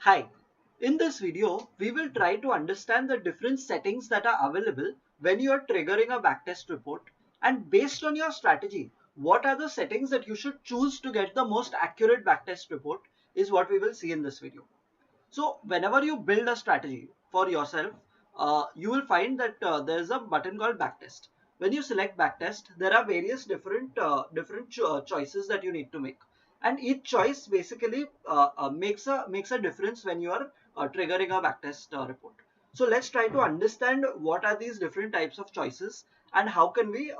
Hi, in this video, we will try to understand the different settings that are available when you are triggering a backtest report, and based on your strategy, what are the settings that you should choose to get the most accurate backtest report is what we will see in this video. So whenever you build a strategy for yourself, you will find that there is a button called backtest. When you select backtest, there are various different choices that you need to make, and each choice basically makes a difference when you are triggering a backtest report. So let's try to understand what are these different types of choices and how can we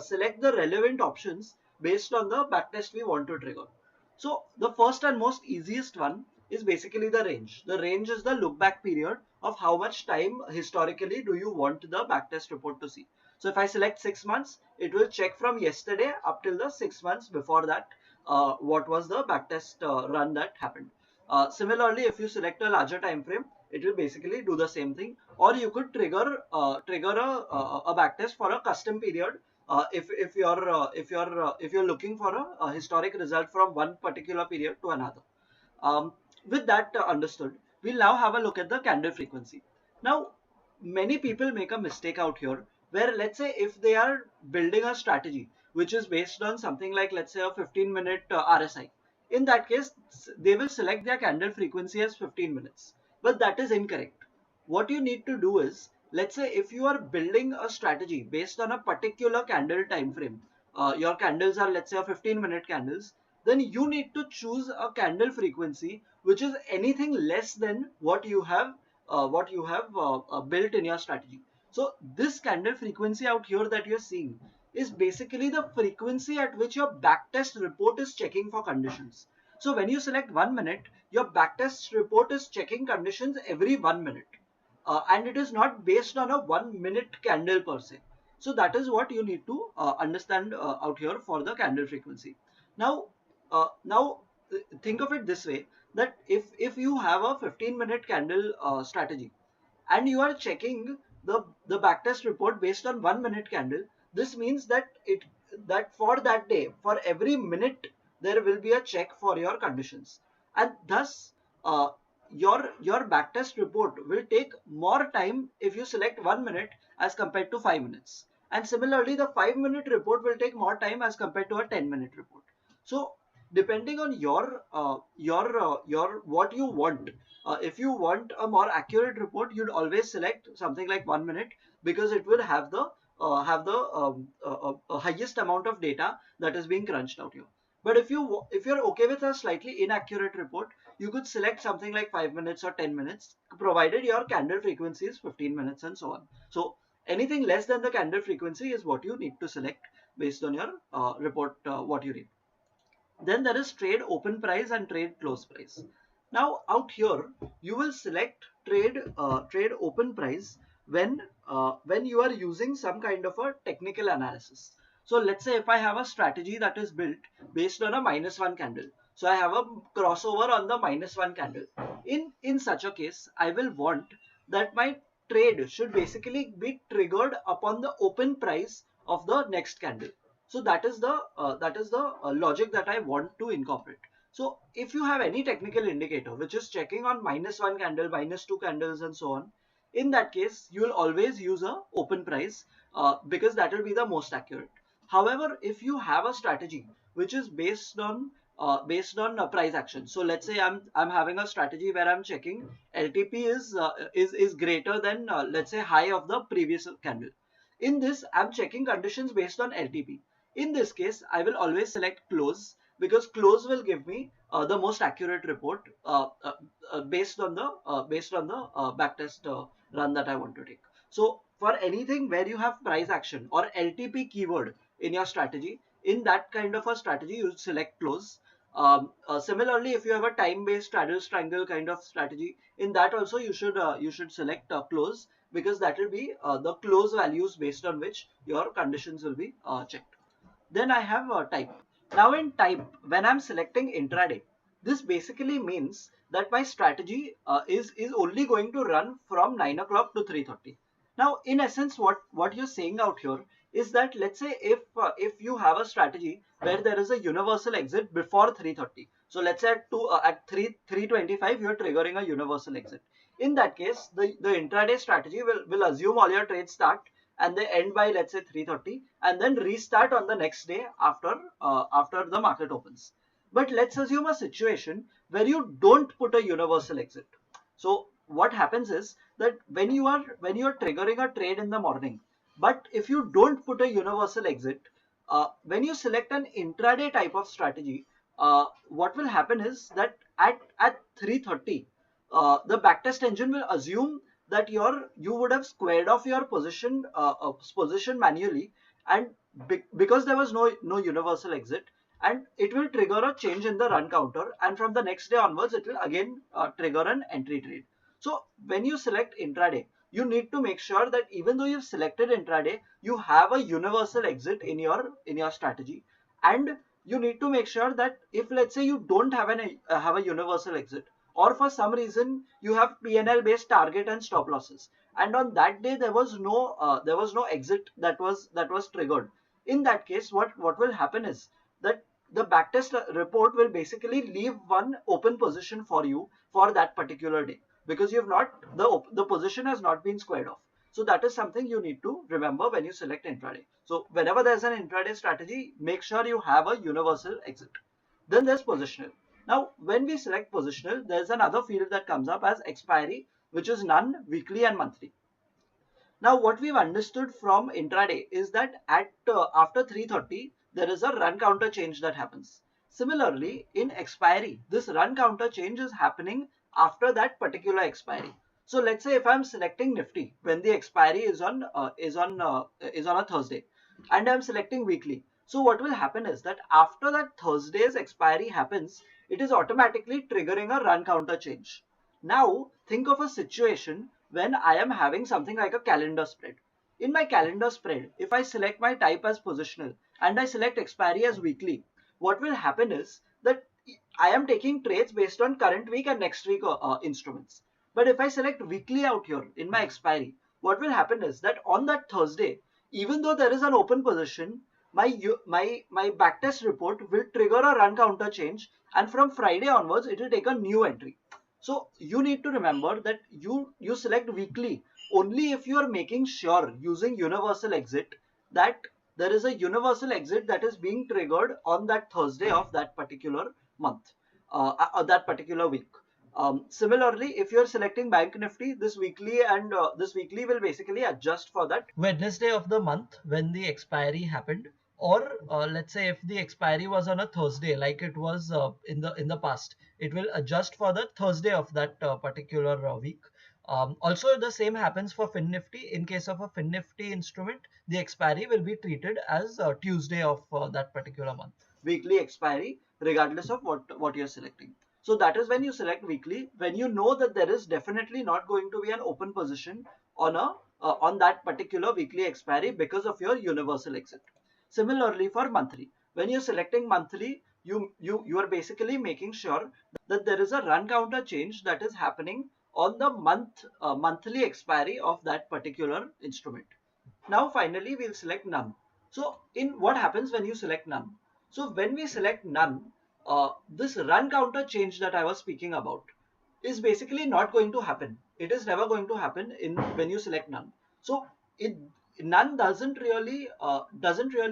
select the relevant options based on the backtest we want to trigger. So the first and most easiest one is basically the range. The range is the look back period of how much time historically do you want the backtest report to see. So if I select 6 months, it will check from yesterday up till the 6 months before that, what was the backtest run that happened. Similarly, if you select a larger time frame, it will basically do the same thing. Or you could trigger a backtest for a custom period, if you're looking for a historic result from one particular period to another. With that understood, we'll now have a look at the candle frequency. Now, many people make a mistake out here where, let's say, if they are building a strategy which is based on something like, let's say, a 15-minute RSI, in that case, they will select their candle frequency as 15 minutes. But that is incorrect. What you need to do is, let's say, if you are building a strategy based on a particular candle time frame, your candles are, let's say, a 15-minute candles, then you need to choose a candle frequency which is anything less than what you have built in your strategy. So this candle frequency out here that you're seeing is basically the frequency at which your backtest report is checking for conditions. So when you select 1 minute, your backtest report is checking conditions every 1 minute, and it is not based on a 1 minute candle per se. So that is what you need to understand out here for the candle frequency. Now, think of it this way, that if you have a 15-minute candle strategy and you are checking the backtest report based on 1 minute candle, this means that for that day, for every minute, there will be a check for your conditions, and thus uh, your backtest report will take more time if you select 1 minute as compared to 5 minutes, and similarly the 5 minute report will take more time as compared to a 10-minute report. So depending on your what you want, if you want a more accurate report, you'd always select something like 1 minute, because it will have the highest amount of data that is being crunched out here. But if you're okay with a slightly inaccurate report, you could select something like 5 minutes or 10 minutes, provided your candle frequency is 15 minutes and so on. So anything less than the candle frequency is what you need to select based on your report, what you need. Then there is trade open price and trade close price. Now out here you will select trade open price when you are using some kind of a technical analysis. So let's say if I have a strategy that is built based on a -1 candle, so I have a crossover on the -1 candle. In such a case, I will want that my trade should basically be triggered upon the open price of the next candle. So that is the logic that I want to incorporate. So if you have any technical indicator which is checking on -1 candle, -2 candles, and so on, in that case you will always use a open price, because that will be the most accurate. However, if you have a strategy which is based on price action, so let's say I'm having a strategy where I'm checking LTP is greater than, let's say, high of the previous candle. In this, I'm checking conditions based on LTP. In this case, I will always select close, because close will give me the most accurate report, based on the backtest run that I want to take. So for anything where you have price action or LTP keyword in your strategy, in that kind of a strategy, you select close. Similarly, if you have a time-based straddle triangle kind of strategy, in that also you should select close, because that will be the close values based on which your conditions will be checked. Then I have type. Now in type, when I'm selecting intraday, this basically means that my strategy is only going to run from 9 o'clock to 3:30. Now in essence, what you're saying out here is that, let's say, if you have a strategy where there is a universal exit before 3:30, So let's say at 325 you're triggering a universal exit. In that case, the intraday strategy will assume all your trades start and they end by, let's say, 3:30, and then restart on the next day after the market opens. But let's assume a situation where you don't put a universal exit. So what happens is that when you are triggering a trade in the morning, but if you don't put a universal exit, when you select an intraday type of strategy, what will happen is that at 3:30, the backtest engine will assume that you would have squared off your position manually, and because there was no universal exit, and it will trigger a change in the run counter, and from the next day onwards it will again trigger an entry trade. So when you select intraday, you need to make sure that even though you've selected intraday, you have a universal exit in your strategy. And you need to make sure that if, let's say, you don't have a universal exit, or for some reason you have PNL based target and stop losses, and on that day there was no exit that was triggered. In that case, what will happen is that the backtest report will basically leave one open position for you for that particular day, because you've not the position has not been squared off. So that is something you need to remember when you select intraday. So whenever there's an intraday strategy, make sure you have a universal exit. Then there's positional. Now, when we select positional, there's another field that comes up as expiry, which is none, weekly, and monthly. Now, what we've understood from intraday is that after 3:30, there is a run counter change that happens. Similarly, in expiry, this run counter change is happening after that particular expiry. So let's say if I'm selecting Nifty when the expiry is on a Thursday, and I'm selecting weekly. So what will happen is that after that Thursday's expiry happens, it is automatically triggering a run counter change. Now, think of a situation when I am having something like a calendar spread. In my calendar spread, if I select my type as positional and I select expiry as weekly, what will happen is that I am taking trades based on current week and next week instruments. But if I select weekly out here in my expiry, what will happen is that on that Thursday, even though there is an open position, my backtest report will trigger a run counter change, and from Friday onwards, it will take a new entry. So you need to remember that you select weekly only if you are making sure using universal exit that there is a universal exit that is being triggered on that Thursday of that particular month, that particular week. Similarly, if you're selecting Bank Nifty, this weekly will basically adjust for that Wednesday of the month when the expiry happened, or let's say if the expiry was on a Thursday, like it was in the past, it will adjust for the Thursday of that particular week. Also, the same happens for Fin Nifty. In case of a Fin Nifty instrument, the expiry will be treated as Tuesday of that particular month. Weekly expiry, regardless of what you're selecting. So that is when you select weekly, when you know that there is definitely not going to be an open position on that particular weekly expiry because of your universal exit. Similarly, for monthly, when you're selecting monthly, you are basically making sure that there is a run counter change that is happening on the monthly expiry of that particular instrument. Now finally we'll select none. So in what happens when you select none? So when we select none, this run counter change that I was speaking about is basically not going to happen. It is never going to happen in when you select none. So it none doesn't really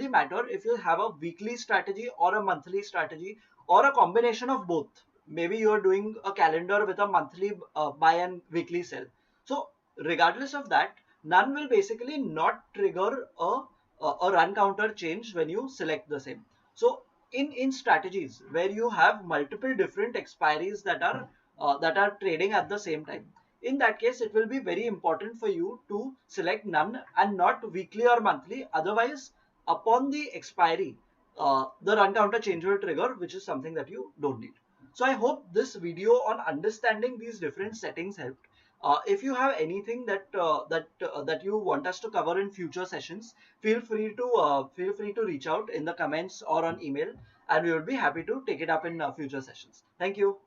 matter if you have a weekly strategy or a monthly strategy or a combination of both. Maybe you are doing a calendar with a monthly buy and weekly sell. So regardless of that, none will basically not trigger a run counter change when you select the same. So in strategies where you have multiple different expiries that are trading at the same time, in that case it will be very important for you to select none and not weekly or monthly. Otherwise, upon the expiry, the run counter change will trigger, which is something that you don't need. So I hope this video on understanding these different settings helped. If you have anything that you want us to cover in future sessions, feel free to reach out in the comments or on email, and we would be happy to take it up in future sessions. Thank you.